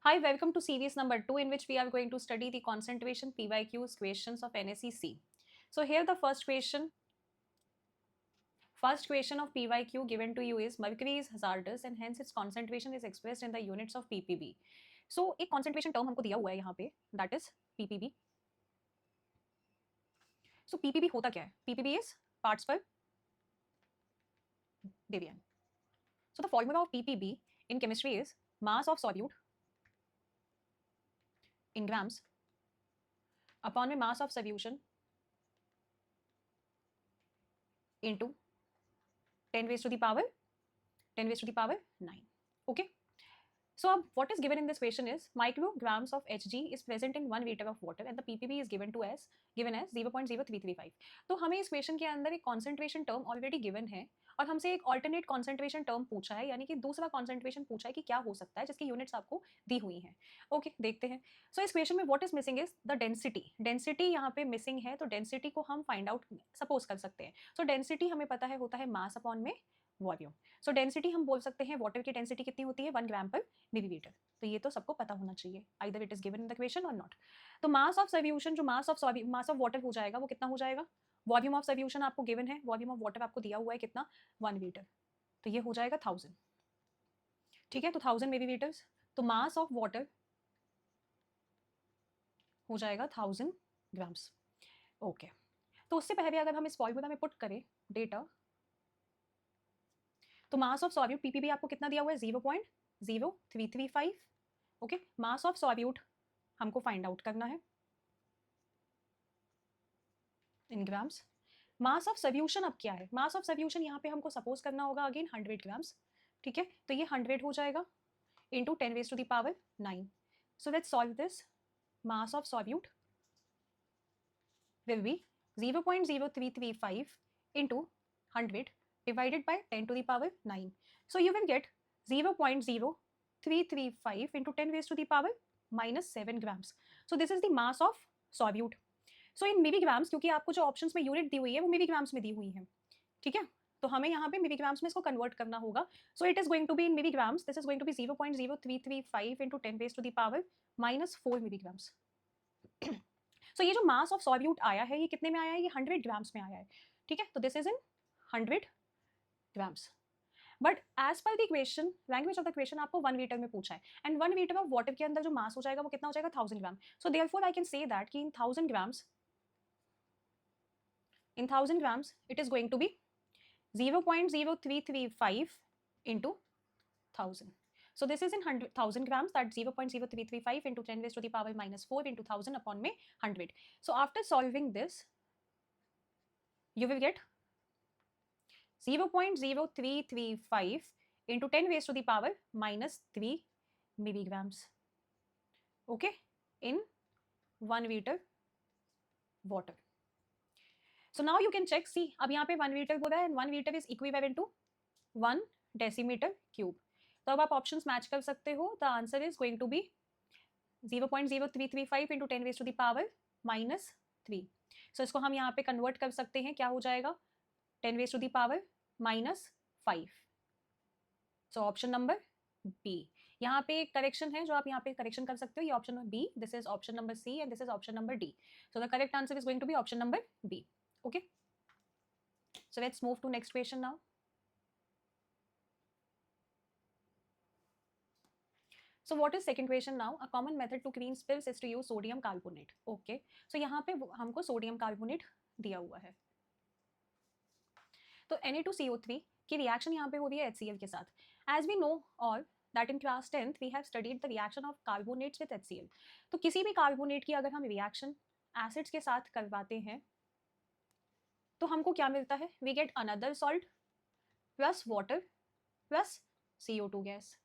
Hi, welcome to series number 2 in which we are going to study the concentration PYQs questions of NSEC. So here the first question of PYQ given to you is mercury is hazardous and hence its concentration is expressed in the units of ppb. So एक concentration term हमको दिया हुआ है यहाँ पे, that is ppb. So ppb होता क्या है? ppb is parts per billion. So the formula of ppb in chemistry is mass of solute in grams upon में mass of solution into 10 raised to the power 9. Okay. So what is given in this question is micrograms of Hg is present in 1 liter of water and the ppb is given as 0.0335. तो हमें इस question के अंदर एक concentration term already given है और हमसे एक ऑल्टरनेट कॉन्सेंट्रेशन टर्म पूछा है, यानी कि दूसरा कॉन्सेंट्रेशन पूछा है कि क्या हो सकता है जिसकी यूनिट्स आपको दी हुई हैं. ओके, देखते हैं. सो इस क्वेश्चन में what is missing is the density यहाँ पे मिसिंग है, तो डेंसिटी को हम फाइंड आउट सपोज कर सकते हैं. सो डेंसिटी हमें पता है होता है मास अपॉन में वॉल्यूम. सो डेंसिटी हम बोल सकते हैं वाटर की डेंसिटी कितनी होती है 1 ग्राम पर मिलीलीटर. तो ये तो सबको पता होना चाहिए, either it is given in the question और नॉट. तो मास ऑफ सॉल्यूशन जो मास ऑफ वाटर हो जाएगा वो कितना हो जाएगा? वॉल्यूम ऑफ सॉल्यूशन आपको गिवन है, वॉल्यूम ऑफ वाटर आपको दिया हुआ है कितना 1 लीटर, तो ये हो जाएगा 1000. ठीक है, तो 1000 मिलीलीटर्स. तो मास ऑफ वाटर हो जाएगा 1000 ग्राम्स. ओके, तो उससे पहले अगर हम इस फॉर्मूला में पुट करें डेटा, तो मास ऑफ सॉल्यूट पीपीबी आपको कितना दिया हुआ है 0.0335. ओके, मास ऑफ सॉल्यूट हमको फाइंड आउट करना है in grams. Mass of solution अब क्या है? मास ऑफ सोल्यूशन यहाँ पे हमको सपोज करना होगा अगेन 100 ग्राम्स. ठीक है, तो ये 100 हो जाएगा into 10 raised to the power 9. So let's solve this. Mass of solute will be 0.0335 into 100 divided by 10 to the power 9. So you will get 0.0335 into 10 raised to the power minus 7 grams. So this is the mass of solute. So in milligrams, क्योंकि आपको जो options में unit दी हुई है वो milligrams में दी हुई है. ठीक है, तो हमें यहाँ पे मिलीग्राम्स में इसको कन्वर्ट करना होगा. So it is going to be in milligrams. This is going to be 0.0335 into 10 raised to the power minus 4 milligrams. So ये जो मास ऑफ सॉल्यूट आया है ये कितने में आया है? ये 100 ग्राम्स में आया है. ठीक है, तो this is in 100 grams. But as per the question, language of the question आपको 1 लीटर में पूछा है एंड 1 लीटर ऑफ वाटर के अंदर जो मास हो जाएगा वो कितना हो जाएगा 1000 gram. So therefore I can say that कि in 1000 grams it is going to be 0.0335 into 1000. So this is in 1000 grams, that 0.0335 into 10 raised to the power minus 4 into 1000 upon में 100. So after solving this, you will get 0.0335 into 10 raised to the power minus 3 milligrams. Okay, in 1 liter water. So now you can check, see अब यहाँ पे 1 liter बोला है and 1 liter is equivalent to 1 decimeter cube. तो अब आप options match कर सकते हो. The answer is going to be 0.0335 into 10 raised to the power minus 3. So इसको हम यहाँ पे कन्वर्ट कर सकते हैं, क्या हो जाएगा 10 raised to the power minus 5. So option number B. यहाँ पे एक करेक्शन है जो आप यहाँ पे करेक्शन कर सकते हो, ये option number B. This is option number C and this is option number D. So the correct answer is going to be option number B. Okay, so let's move to next question now. So what is second question now? A common method to clean spills is to use sodium carbonate. Okay. So यहाँ पे हमको sodium carbonate दिया हुआ है. तो Na2CO3 की reaction यहाँ पे हो रही है HCl के साथ. As we know all that in class 10th we have studied the reaction of carbonates with HCl. तो किसी भी कार्बोनेट की अगर हम रिएक्शन एसिड्स के साथ करवाते हैं तो हमको क्या मिलता है? We get another salt plus water plus CO2 gas.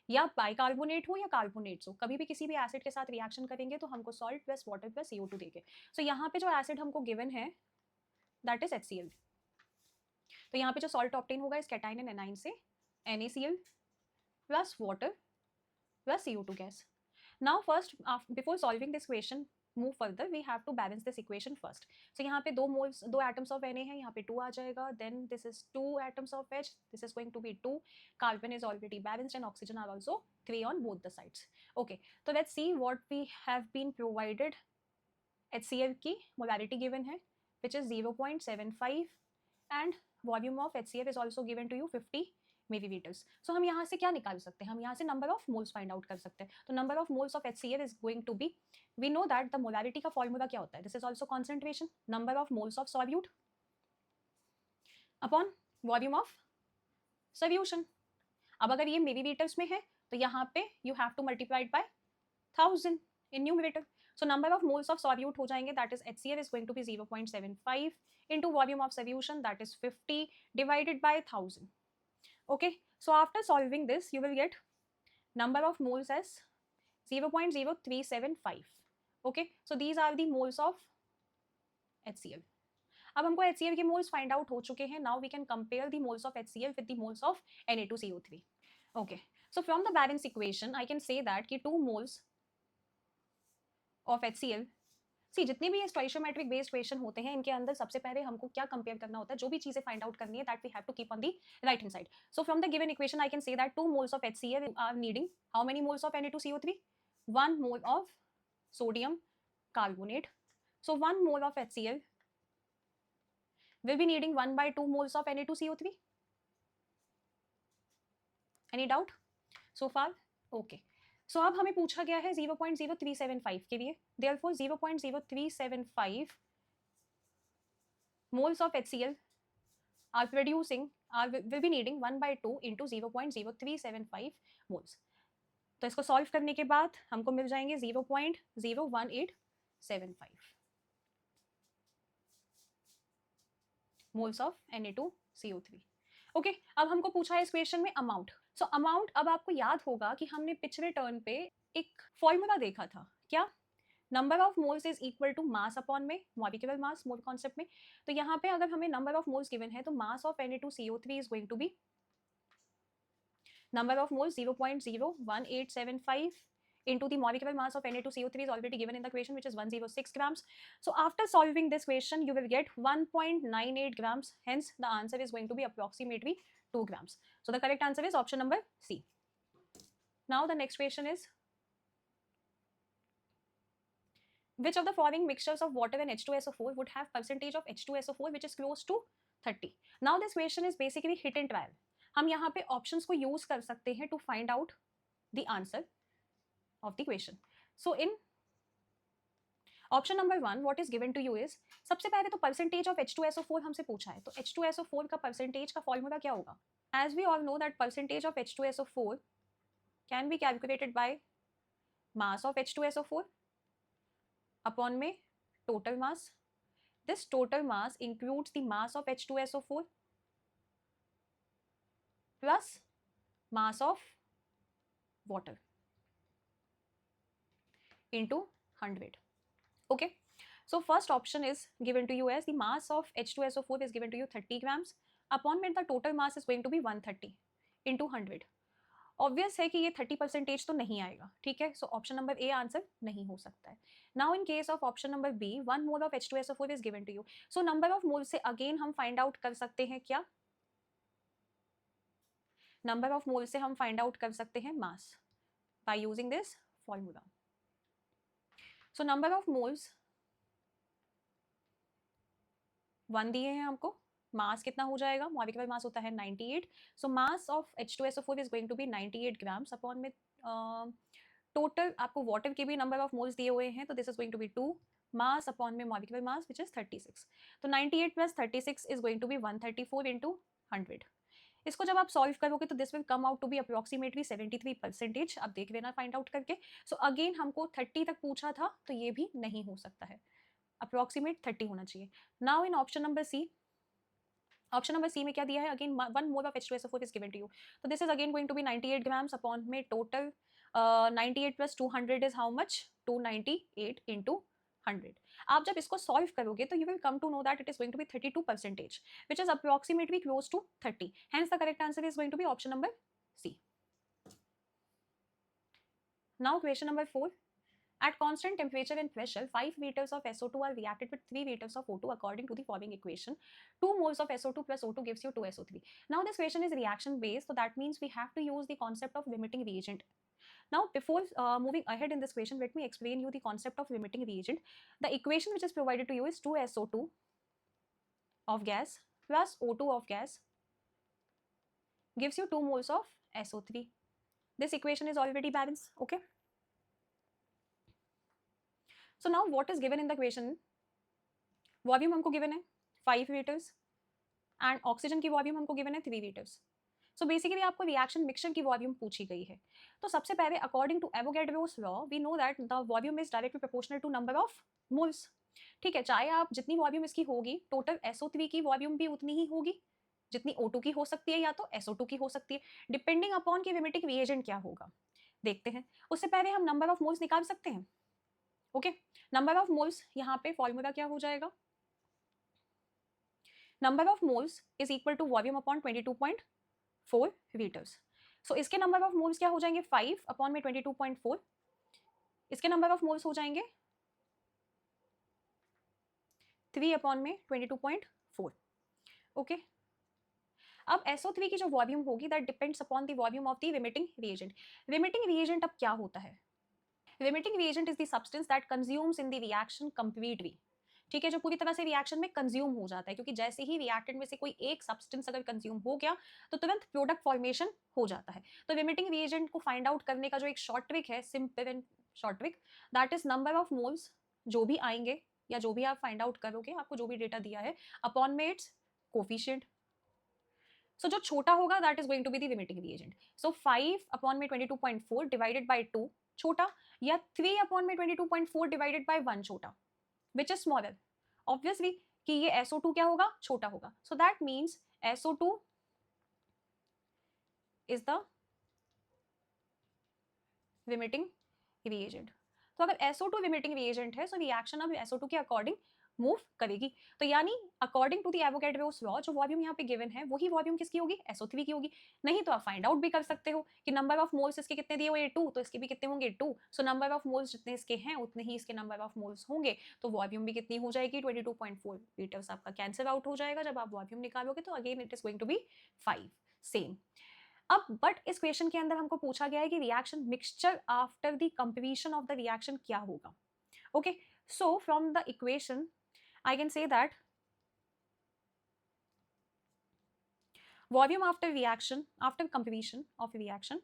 या बाइकार्बोनेट हो या कार्बोनेट्स हो, कभी भी किसी भी एसिड के साथ रिएक्शन करेंगे तो हमको salt plus water plus CO2 देंगे. सो यहाँ पे जो एसिड हमको गिवन है दैट इज HCl. तो यहाँ पे जो सॉल्ट ऑब्टेन होगा इस कैटाइन एंड एनाइन से NaCl plus water plus CO2 gas. Now first before solving this question move further, we have to balance this equation first. So यहाँ पे दो atoms of Na है, यहाँ पे 2 आ जाएगा. Then this is 2 atoms of H. This is going to be 2. Carbon is already balanced and oxygen are also 3 on both the sides. Okay, so let's see what we have been provided. HCl की molarity given है, which is 0.75, and volume of HCl is also given to you 50 milliliters. So हम यहाँ से क्या निकाल सकते हैं? हम यहाँ से number of moles find out कर सकते हैं. तो number of moles of HCl is going to be, we know that the molarity का formula क्या होता है? This is also concentration, number of moles of solute upon volume of solution. अब अगर ये milliliters में है तो यहाँ पे you have to multiply it by 1000 in numerator. So number of moles of solute हो जाएंगे, that is HCl is going to be 0.75 into volume of solution, that is 50 divided by 1000. Okay, so after solving this you will get number of moles as 0.0375. Okay, so these are the moles of HCl. अब हमको HCl के moles find out हो चुके हैं. Now we can compare the moles of HCl with the moles of Na2CO3. Okay, so from the balance equation I can say that कि 2 moles of HCl, सी जितने भी ये स्टोइशियोमेट्रिक बेस्ड क्वेश्चन होते हैं इनके अंदर सबसे पहले हमको क्या कंपेयर करना होता है, जो भी चीजें फाइंड आउट करनी है, that we have to keep on the right hand side. So from the given equation I can say that 2 moles of HCl are needing how many moles of Na2CO3? 1 mole of sodium carbonate. So 1 mole of HCl will be needing 1/2 moles of Na2CO3. Any doubt so far? Okay. So अब हमें पूछा गया है 0.0375 के लिए. Therefore 0.0375 moles of HCl are will be needing 1/2 into 0.0375 moles. तो इसको solve करने के बाद हमको मिल जाएंगे 0.01875 moles of Na2CO3. ओके, अब हमको पूछा है इस क्वेश्चन में अमाउंट. सो अमाउंट, अब आपको याद होगा कि हमने पिछले टर्न पे एक फॉर्मूला देखा था, क्या? Number of moles is equal to mass upon में मॉलिक्यूलर मास, मोल कॉन्सेप्ट में. तो यहाँ पे अगर हमें नंबर ऑफ मोल्स गिवन है तो mass of Na2CO3 is going to be number of moles 0.01875 into the molecular mass of Na2CO3 is already given in the equation, which is 106 grams. So after solving this question you will get 1.98 grams, hence the answer is going to be approximately 2 grams. So the correct answer is option number C. Now the next question is, which of the following mixtures of water and H2SO4 would have percentage of H2SO4 which is close to 30? Now this question is basically hit and trial. हम यहाँ पे options को use कर सकते हैं to find out the answer of the question. So in option number 1 what is given to you is, सबसे पहले तो परसेंटेज ऑफ H2SO4 हमसे पूछा है, तो H2SO4 का परसेंटेज का फॉर्मूला क्या होगा? As we all know that percentage of H2SO4 can be calculated by mass of H2SO4 upon में total mass. This total mass includes the mass of H2SO4 plus mass of water into 100. Okay, so first option is given to you as the mass of H2SO4 is given to you 30 grams upon में the total mass is going to be 130 into 100. Obvious है कि ये 30% तो नहीं आएगा, ठीक है. सो ऑप्शन नंबर ए आंसर नहीं हो सकता है. Now in case of option number B 1 mole of H2SO4 is given to you. So number of mole से अगेन हम फाइंड आउट कर सकते हैं क्या? नंबर ऑफ मोल से हम फाइंड आउट कर सकते हैं mass by using this formula. So number of moles 1 दिए हैं हमको, मास कितना हो जाएगा? मॉलिक्यूलर मास होता है 98. So mass of H2SO4 is going to be 98 grams upon में टोटल आपको वाटर के भी नंबर ऑफ मोल्स दिए हुए हैं, तो this is going to be 2 mass upon में मॉलिक्यूलर मास विच इज 36. तो 98 plus 36 is going to be 134 into 100. इसको जब आप सॉल्व करोगे तो this will come out to be approximately 73%. आप देख लेना फाइंड आउट करके. सो अगेन हमको 30 तक पूछा था तो ये भी नहीं हो सकता है, अप्रोक्सीमेट 30 होना चाहिए. Now in option number C, option number C में क्या दिया है? Again 1 mole of H2SO4 is given to you. तो this is again going to be 98 grams upon में total 98 plus 200 is how much? 298 into 100. आप जब इसको सॉल्व करोगे तो you will come to know that it is going to be 32%, which is approximately close to 30. Hence the correct answer is going to be option number C. Now question number 4. At constant temperature and pressure, 5 liters of SO2 are reacted with 3 liters of O2 according to the following equation. 2 moles of SO2 plus O2 gives you 2 SO3. Now this question is reaction based, so that means we have to use the concept of limiting reagent. Now before moving ahead in this question, let me explain you the concept of limiting reagent. The equation which is provided to you is 2 SO2 of gas plus O2 of gas gives you 2 moles of SO3. This equation is already balanced. Okay, so now what is given in the equation? Volume हमको given है 5 litres and oxygen की volume हमको given है 3 litres. So basically आपको reaction mixture की volume पूछी गई है. तो सबसे पहले according to Avogadro's law we know that the volume is directly proportional to number of moles. ठीक है, चाहे आप जितनी वॉल्यूम इसकी होगी, टोटल SO3 की वॉल्यूम भी उतनी ही होगी जितनी O2 की हो सकती है या तो SO2 की हो सकती है, डिपेंडिंग अपॉन कि लिमिटिंग रिएजेंट क्या होगा. देखते हैं. उससे पहले हम नंबर ऑफ मोल्स निकाल सकते हैं. ओके, नंबर ऑफ मोल्स यहाँ पे फॉर्मूला क्या हो जाएगा? Number of moles is equal to volume upon 22.4 litres. So इसके नंबर ऑफ मोल्स क्या हो जाएंगे? 5 अपॉन में 22.4. इसके नंबर ऑफ मोल्स हो जाएंगे 3 अपॉन में 22.4. ओके, अब SO3 की जो वॉल्यूम होगी that depends upon the volume of the limiting reagent. Limiting reagent अब क्या होता है? Limiting reagent is the substance that consumes in the reaction completely. ठीक है, जो पूरी तरह से रिएक्शन में कंज्यूम हो जाता है, क्योंकि जैसे ही रिएक्टेंट में से कोई एक सब्सटेंस अगर कंज्यूम हो गया तो तुरंत प्रोडक्ट फॉर्मेशन हो जाता है. तो लिमिटिंग रिएजेंट को फाइंड आउट करने का जो एक शॉर्ट ट्रिक है, simple and short trick, that is number of moles जो भी आएंगे या जो भी आप फाइंड आउट करोगे, आपको जो भी डेटा दिया है, अपॉन में इट्स कोफिशिएंट. सो जो छोटा होगा that is going to be the limiting reagent. So 5 upon में 22.4 डिवाइडेड बाय 2 छोटा, या 3 अपॉन में 22.4 डिवाइडेड बाय 1 छोटा, विच इज स्मॉलर. ऑब्वियसली कि ये SO2 क्या होगा? छोटा होगा. So that means SO2 is the limiting reagent. तो अगर SO2 लिमिटिंग रिएजेंट है, सो रिएक्शन अब SO2 के अकॉर्डिंग मूव करेगी. तो यानी according to the Avogadro's law जो वॉल्यूम यहाँ पे गिवन है वही वॉल्यूम किसकी होगी? SO3 की होगी. नहीं तो आप फाइंड आउट भी कर सकते हो कि नंबर ऑफ मोल्स इसके कितने दिए हुए 2, तो इसके भी कितने होंगे 2. सो नंबर ऑफ मोल्स जितने इसके हैं उतने ही इसके नंबर ऑफ मोल्स होंगे. तो वॉल्यूम भी कितनी हो जाएगी? 22.4 लीटर्स आपका कैंसिल आउट हो जाएगा जब आप वॉल्यूम निकालोगे. तो again it is going to be 5 same. अब बट इस क्वेश्चन के अंदर हमको पूछा गया है कि reaction mixture after the completion of the reaction क्या होगा. Okay, so from the equation I can say that volume after reaction, after completion of reaction,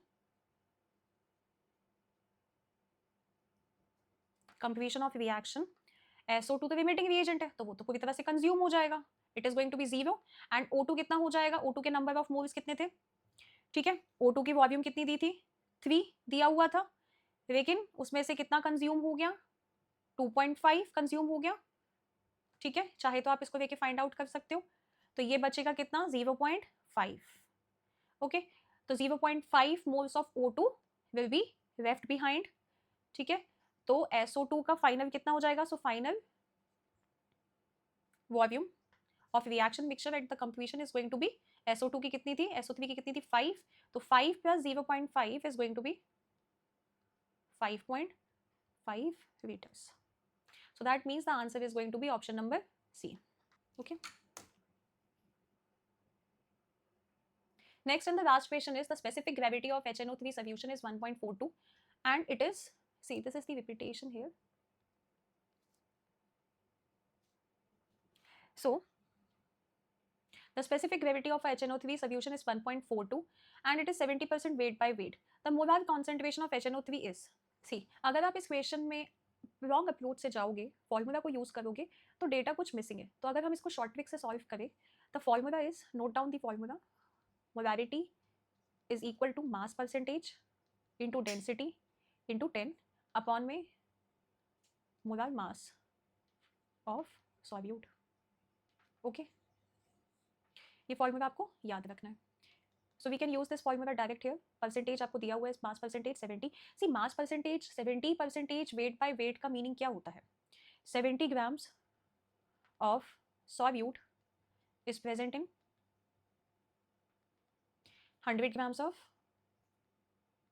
completion of reaction, SO2 तो लिमिटिंग रिएजेंट है तो वो तो पूरी तरह से कंज्यूम हो जाएगा. It is going to be 0. And O2 कितना हो जाएगा? O2 के नंबर ऑफ मोल्स कितने थे? ठीक है, O2 की वॉल्यूम कितनी दी थी? 3 दिया हुआ था, लेकिन उसमें से कितना कंज्यूम हो गया? 2.5 कंज्यूम हो गया. ठीक है, चाहे तो आप इसको लेके फाइंड आउट कर सकते हो. तो ये बचेगा कितना? 0.5. ओके, तो 0.5 moles of O2 will be left behind. ठीक है, तो SO2 का फाइनल कितना हो जाएगा? So final volume of reaction mixture at the completion is going to be, SO2 की कितनी थी? SO3 की कितनी थी? 5. तो 5 plus 0.5 is going to be 5.5 liters. So that means the answer is going to be option number C. Okay. Next and the last question is the specific gravity of HNO3 solution is 1.42 and it is, see this is the repetition here. So the specific gravity of HNO3 solution is 1.42 and it is 70% weight by weight. The molar concentration of HNO3 is, see अगर आप इस question में long approach से जाओगे, formula को use करोगे तो data कुछ मिसिंग है. तो अगर हम इसको शॉर्ट ट्रिक से सॉल्व करें, the formula is, note down the formula, molarity is equal to mass percentage into density into 10 upon में molar mass of solute. Okay, ये फॉर्मूला आपको याद रखना है. So we can use this formula direct here. Percentage आपको दिया हुआ है, mass percentage 70. See mass percentage 70% weight by weight का मीनिंग क्या होता है? 70 grams of solute is present in 100 grams of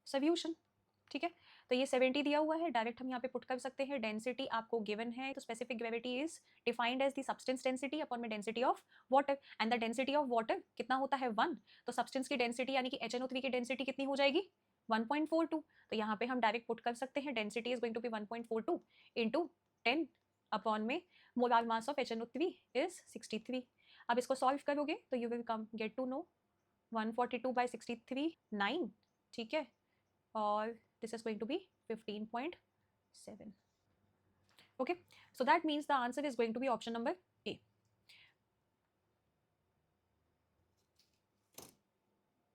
solution. ठीक है, तो ये 70 दिया हुआ है, डायरेक्ट हम यहाँ पे पुट कर सकते हैं। डेंसिटी आपको गिवन है, तो specific gravity is defined as the substance density upon में density of water, and the density of water कितना होता है 1, तो सब्सटेंस की डेंसिटी यानी कि HNO3 की डेंसिटी कितनी हो जाएगी 1.42। तो यहाँ पे हम डायरेक्ट पुट कर सकते हैं, density is going to be 1.42 into 10 upon में molar mass of HNO3 is 63। अब इसको सॉल्व करोगे तो you will come get to know 142 by 63 9, ठीक है, और this is going to be 15.7. Okay, so that means the answer is going to be option number